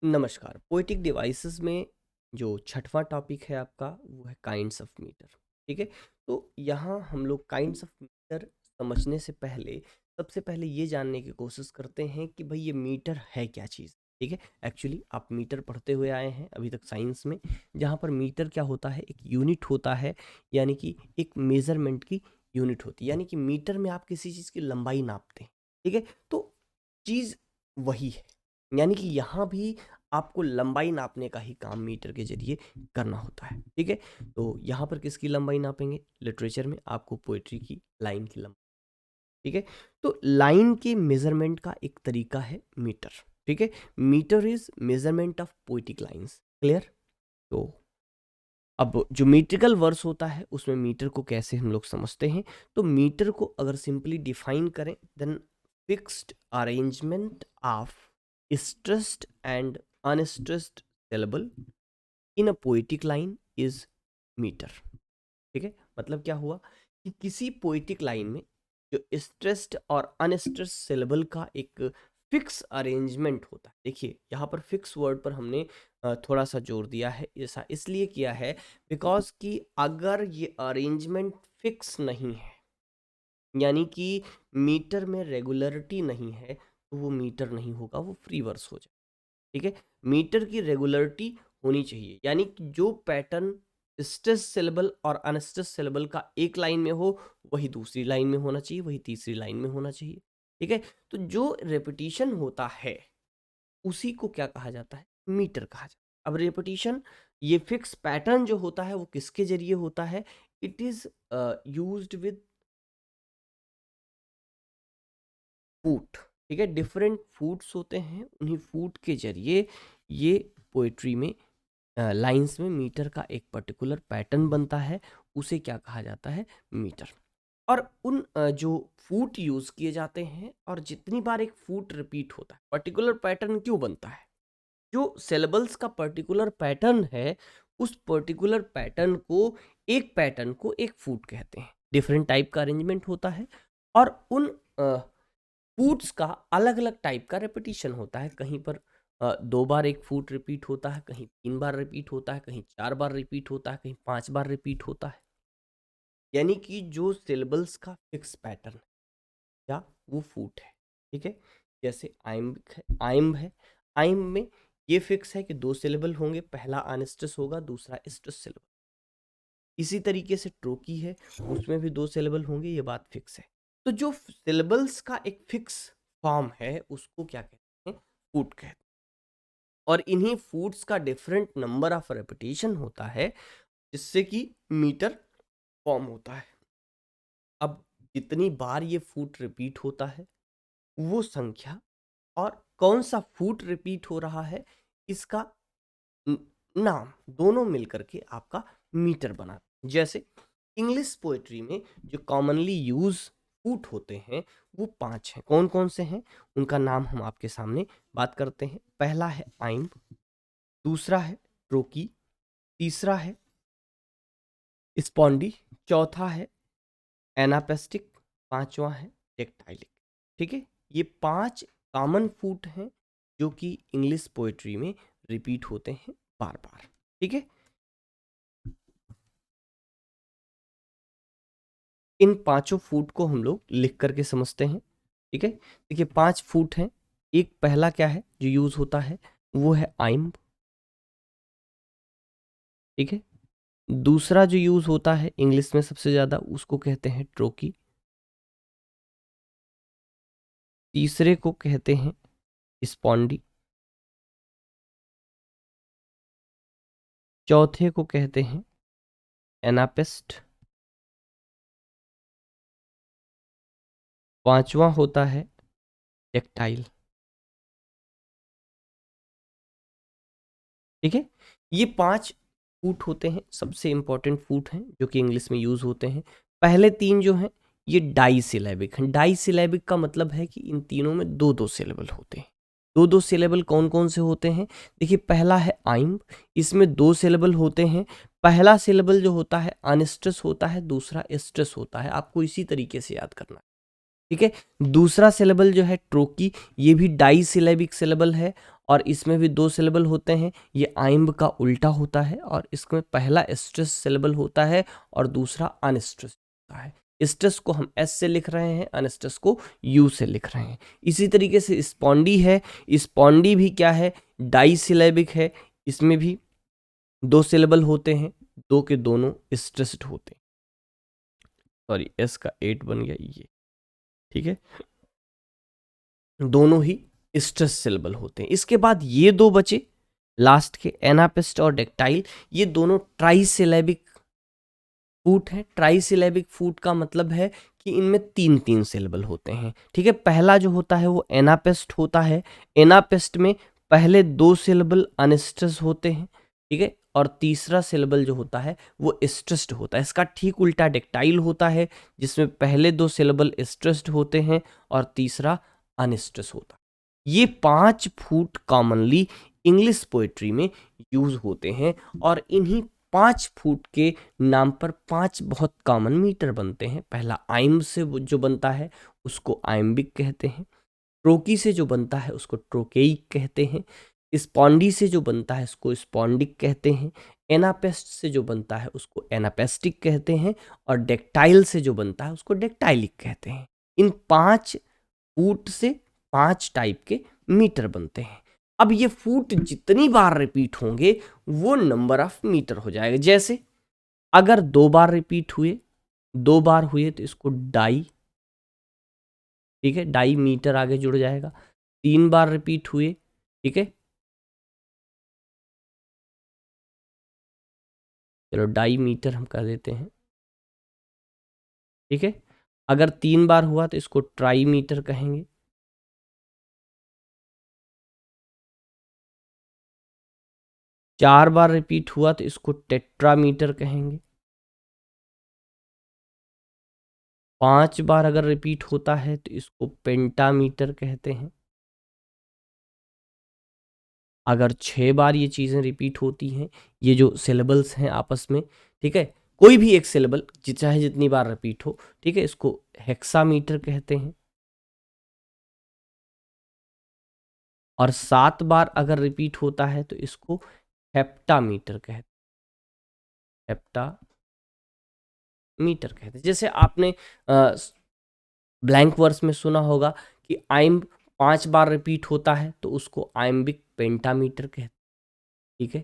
नमस्कार। Poetic devices में जो छठवां टॉपिक है आपका वो है काइंड्स ऑफ मीटर। ठीक है, तो यहाँ हम लोग काइंड्स ऑफ मीटर समझने से पहले सबसे पहले ये जानने की कोशिश करते हैं कि भाई ये मीटर है क्या चीज़। ठीक है, एक्चुअली आप मीटर पढ़ते हुए आए हैं अभी तक साइंस में, जहाँ पर मीटर क्या होता है, एक यूनिट होता है, यानी कि एक मेजरमेंट की यूनिट होती है, यानी कि मीटर में आप किसी चीज़ की लंबाई नापते हैं। ठीक है, तो चीज़ वही है, यानी कि यहाँ भी आपको लंबाई नापने का ही काम मीटर के जरिए करना होता है। ठीक है, तो यहाँ पर किसकी लंबाई नापेंगे? लिटरेचर में आपको पोएट्री की लाइन की लंबाई। ठीक है, तो लाइन के मेजरमेंट का एक तरीका है मीटर। ठीक है, metre is measurement of poetic lines. Clear? तो अब जो मीट्रिकल वर्स होता है उसमें मीटर को कैसे हम लोग समझते हैं, तो मीटर को अगर सिंपली डिफाइन करें then fixed arrangement of stressed and unstressed syllable in a poetic line is metre. ठीक है, मतलब क्या हुआ कि किसी पोएटिक लाइन में जो स्ट्रेस्ड और अनस्ट्रेस्ड सिलेबल का एक फिक्स अरेंजमेंट होता है। देखिए यहाँ पर फिक्स वर्ड पर हमने थोड़ा सा जोर दिया है, ऐसा इसलिए किया है बिकॉज कि अगर ये अरेंजमेंट फिक्स नहीं है, यानी कि मीटर में रेगुलरिटी नहीं है, तो वो मीटर नहीं होगा, वो फ्री वर्स हो जाए। ठीक है, मीटर की रेगुलरिटी होनी चाहिए, यानी कि जो पैटर्न स्ट्रेस सिलेबल और अनस्ट्रेस सिलेबल का एक लाइन में हो वही दूसरी लाइन में होना चाहिए, वही तीसरी लाइन में होना चाहिए। ठीक है, तो जो रेपिटिशन होता है उसी को क्या कहा जाता है? मीटर कहा जाता है। अब रेपिटिशन, ये फिक्स पैटर्न जो होता है वो किसके जरिए होता है? इट इज यूज्ड विद फूट। ठीक है, डिफरेंट फूट्स होते हैं, उन्हीं फूट के जरिए ये पोएट्री में लाइंस में मीटर का एक पर्टिकुलर पैटर्न बनता है, उसे क्या कहा जाता है? मीटर। और उन जो फूट यूज किए जाते हैं और जितनी बार एक फूट रिपीट होता है, पर्टिकुलर पैटर्न क्यों बनता है? जो सिलेबल्स का पर्टिकुलर पैटर्न है, उस पर्टिकुलर पैटर्न को, एक पैटर्न को एक फूट कहते हैं। डिफरेंट टाइप का अरेंजमेंट होता है और उन फूट्स का अलग अलग टाइप का रेपिटिशन होता है। कहीं पर 2 बार एक फूट रिपीट होता है, कहीं 3 बार रिपीट होता है, कहीं 4 बार रिपीट होता है, कहीं 5 बार रिपीट होता है। यानी कि जो सिलेबल्स का फिक्स पैटर्न है या वो फूट है। ठीक है, जैसे आइम्ब है। आइम्ब में ये फिक्स है कि 2 सिलेबल होंगे, पहला अनस्ट्रेस होगा, दूसरा स्ट्रेस सिलेबल। इसी तरीके से ट्रोकी है, उसमें भी 2 सिलेबल होंगे, ये बात फिक्स है। तो जो सिलेबल्स का एक फिक्स फॉर्म है उसको क्या कहते हैं? फूट कहते हैं। और इन्हीं फूट्स का डिफरेंट नंबर ऑफ रेपिटेशन होता है, जिससे कि मीटर फॉर्म होता है। अब जितनी बार ये फूट रिपीट होता है वो संख्या और कौन सा फूट रिपीट हो रहा है इसका नाम दोनों मिलकर के आपका मीटर बना। जैसे इंग्लिश पोएट्री में जो कॉमनली यूज फूट होते हैं वो 5 हैं। कौन कौन से हैं उनका नाम हम आपके सामने बात करते हैं। पहला है आइम्ब, दूसरा है ट्रोकी, तीसरा है स्पॉन्डी, चौथा है एनापेस्टिक, पांचवा है टेक्टाइलिक। ठीक है, ये 5 कॉमन फूट हैं जो कि इंग्लिश पोएट्री में रिपीट होते हैं बार बार। ठीक है, इन 5 फूट को हम लोग लिख करके समझते हैं। ठीक है, देखिए 5 फूट हैं। एक पहला क्या है जो यूज होता है, वो है आइम्ब। ठीक है, दूसरा जो यूज होता है इंग्लिश में सबसे ज्यादा, उसको कहते हैं ट्रोकी। तीसरे को कहते हैं स्पॉन्डी, चौथे को कहते हैं एनापेस्ट, पांचवा होता है टेक्टाइल। ठीक है, ये 5 फूट होते हैं, सबसे इंपॉर्टेंट फूट हैं जो कि इंग्लिश में यूज होते हैं। पहले 3 जो हैं ये डाई सिलेबिक हैं। डाई सिलेबिक का मतलब है कि इन तीनों में 2-2 सिलेबल होते हैं। 2-2 सिलेबल कौन कौन से होते हैं? देखिए पहला है आइम्ब, इसमें 2 सिलेबल होते हैं। पहला सिलेबल जो होता है अनस्ट्रेस होता है, दूसरा स्ट्रेस होता है। आपको इसी तरीके से याद करना है। ठीक है, दूसरा सिलेबल जो है ट्रोकी, ये भी डाई सिलेबिक सिलेबल है और इसमें भी 2 सिलेबल होते हैं। ये आइम्ब का उल्टा होता है और इसमें पहला स्ट्रेस सिलेबल होता है और दूसरा अनस्ट्रेस होता है। स्ट्रेस को हम एस से लिख रहे हैं, अनस्ट्रेस को यू से लिख रहे हैं। इसी तरीके से स्पॉन्डी है, स्पॉन्डी भी क्या है, डाई सिलेबिक है। इसमें भी 2 सिलेबल होते हैं, 2 के दोनों स्ट्रेस्ड होते हैं। सॉरी, एस का 8 बन गया ये, ठीक है। दोनों ही स्ट्रेस सिलेबल होते हैं। इसके बाद ये 2 बचे लास्ट के, एनापेस्ट और डेक्टाइल। ये दोनों ट्राई सिलेबिक फूट है। ट्राई सिलेबिक फूट का मतलब है कि इनमें 3-3 सिलेबल होते हैं, ठीक है। पहला जो होता है वो एनापेस्ट होता है। एनापेस्ट में पहले 2 सिलेबल अनस्ट्रेस होते हैं, ठीक है, और तीसरा सिलेबल जो होता है वो स्ट्रेस्ड होता है। इसका ठीक उल्टा डेक्टाइल होता है, जिसमें पहले 2 सिलेबल स्ट्रेस्ड होते हैं और तीसरा अनस्ट्रेस होता है। ये 5 फूट कॉमनली इंग्लिश पोएट्री में यूज होते हैं और इन्हीं 5 फूट के नाम पर 5 बहुत कॉमन मीटर बनते हैं। पहला आइम्ब से जो बनता है उसको आइम्बिक कहते हैं। ट्रोकी से जो बनता है उसको ट्रोकेइक कहते हैं। स्पॉन्डी से जो बनता है उसको स्पॉन्डिक कहते हैं। एनापेस्ट से जो बनता है उसको एनापेस्टिक कहते हैं और डेक्टाइल से जो बनता है उसको डेक्टाइलिक कहते हैं। इन 5 फूट से 5 टाइप के मीटर बनते हैं। अब ये फूट जितनी बार रिपीट होंगे वो नंबर ऑफ मीटर हो जाएगा। जैसे अगर 2 बार रिपीट हुए, 2 बार हुए तो इसको डाई, ठीक है, डाई मीटर आगे जुड़ जाएगा। 3 बार रिपीट हुए, ठीक है, चलो डाई मीटर हम कर देते हैं, ठीक है। अगर 3 बार हुआ तो इसको ट्राई मीटर कहेंगे। 4 बार रिपीट हुआ तो इसको टेट्रामीटर कहेंगे। 5 बार अगर रिपीट होता है तो इसको पेंटामीटर कहते हैं। अगर 6 बार ये चीज़ें रिपीट होती हैं, ये जो सिलेबल्स हैं आपस में, ठीक है, कोई भी एक सिलेबल चाहे जितनी बार रिपीट हो, ठीक है, इसको हेक्सामीटर कहते हैं। और 7 बार अगर रिपीट होता है तो इसको हेप्टामीटर कहते हैं। हेप्टामीटर कहते हैं। जैसे आपने ब्लैंक वर्स में सुना होगा कि आइम्ब 5 बार रिपीट होता है तो उसको आइम्बिक पेंटामीटर कहते हैं, ठीक है।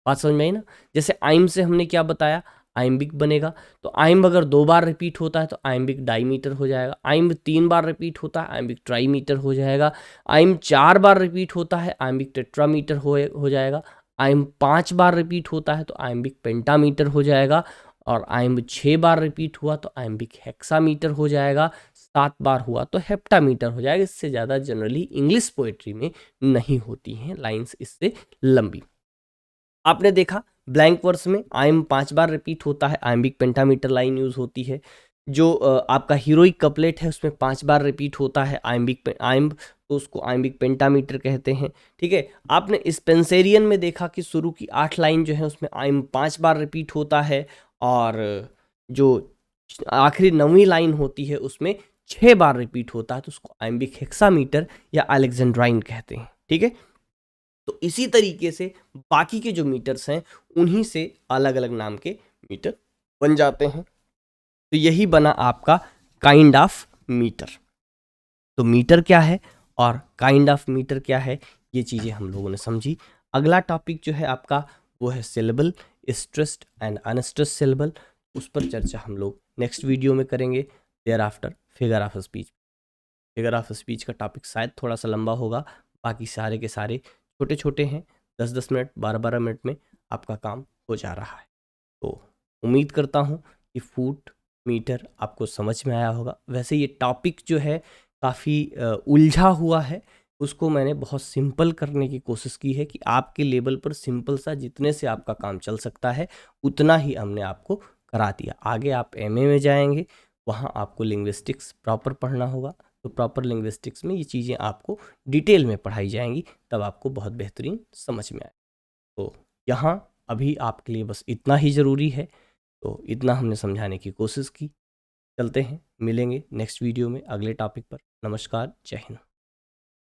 बात समझ में आई ना। जैसे आइम्ब से हमने क्या बताया, आइम्बिक बनेगा। तो आइम्ब अगर 2 बार रिपीट होता है तो आइम्बिक डाईमीटर हो जाएगा। आइम्ब 3 बार रिपीट होता है आइम्बिक ट्राईमीटर हो जाएगा। आइम्ब 4 बार रिपीट होता है आइम्बिक टेट्रामीटर हो जाएगा। आइम्ब 5 बार रिपीट होता है तो आइम्बिक पेंटामीटर हो जाएगा। और आइम्ब 6 बार रिपीट हुआ तो आइम्बिक हेक्सामीटर हो जाएगा। 7 बार हुआ तो हेप्टामीटर हो जाएगा। इससे ज़्यादा जनरली इंग्लिश पोएट्री में नहीं होती हैं लाइन्स इससे लंबी। आपने देखा ब्लैंक वर्स में आइम 5 बार रिपीट होता है, आइम्बिक पेंटामीटर लाइन यूज होती है। जो आपका हीरोइक कपलेट है उसमें 5 बार रिपीट होता है आइम्ब, तो उसको आइम्बिक पेंटामीटर कहते हैं, ठीक है। आपने स्पेंसेरियन में देखा कि शुरू की 8 लाइन जो है उसमें आइम 5 बार रिपीट होता है और जो आखिरी 9वीं लाइन होती है उसमें 6 बार रिपीट होता है, तो उसको आइम्बिक हेक्सामीटर या अलेक्जेंड्राइन कहते हैं, ठीक है। तो इसी तरीके से बाकी के जो मीटर्स हैं उन्हीं से अलग अलग नाम के मीटर बन जाते हैं। तो यही बना आपका काइंड ऑफ मीटर। तो मीटर क्या है और काइंड ऑफ मीटर क्या है, ये चीज़ें हम लोगों ने समझी। अगला टॉपिक जो है आपका वो है syllable, stressed and unstressed syllable. उस पर चर्चा हम लोग नेक्स्ट वीडियो में करेंगे। Thereafter figure of speech. Figure of speech का टॉपिक शायद थोड़ा सा लंबा होगा, बाकी सारे के सारे छोटे छोटे हैं। 10-10 मिनट 12-12 मिनट में आपका काम हो जा रहा है। तो उम्मीद करता हूँ कि फुट मीटर आपको समझ में आया होगा। वैसे ये टॉपिक जो है काफ़ी उलझा हुआ है, उसको मैंने बहुत सिंपल करने की कोशिश की है कि आपके लेवल पर सिंपल सा जितने से आपका काम चल सकता है उतना ही हमने आपको करा दिया। आगे आप एमए में जाएंगे, वहाँ आपको लिंग्विस्टिक्स प्रॉपर पढ़ना होगा। तो प्रॉपर लिंग्विस्टिक्स में ये चीज़ें आपको डिटेल में पढ़ाई जाएंगी, तब आपको बहुत बेहतरीन समझ में आए। तो यहाँ अभी आपके लिए बस इतना ही ज़रूरी है। तो इतना हमने समझाने की कोशिश की। चलते हैं, मिलेंगे नेक्स्ट वीडियो में अगले टॉपिक पर। नमस्कार, जय हिंद।